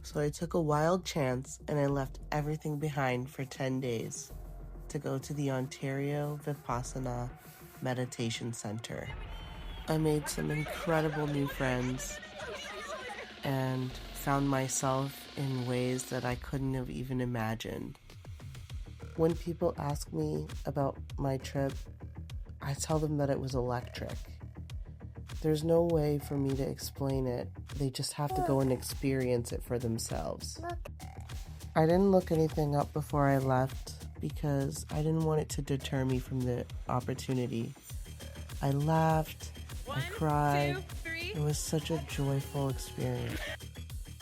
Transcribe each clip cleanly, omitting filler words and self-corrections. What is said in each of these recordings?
So I took a wild chance and I left everything behind for 10 days to go to the Ontario Vipassana Meditation Centre. I made some incredible new friends and found myself in ways that I couldn't have even imagined. When people ask me about my trip, I tell them that it was electric. There's no way for me to explain it. They just have to go and experience it for themselves. I didn't look anything up before I left because I didn't want it to deter me from the opportunity. I laughed, I cried. 1, 2, 3. It was such a joyful experience.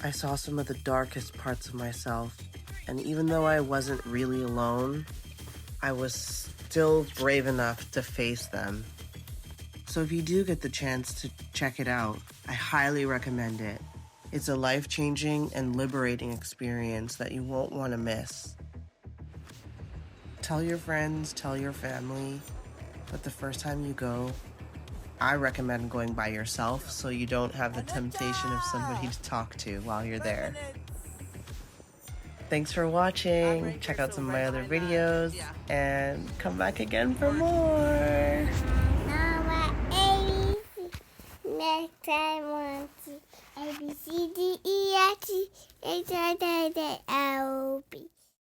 I saw some of the darkest parts of myself, and even though I wasn't really alone, I was still brave enough to face them. So if you do get the chance to check it out, I highly recommend it. It's a life-changing and liberating experience that you won't want to miss. Tell your friends, tell your family, but the first time you go, I recommend going by yourself so you don't have the temptation of somebody to talk to while you're there. Thanks for watching. Check out some of my other videos and come back again for more. Next time, A, B, C, D, E, F, G, H, I, J, K.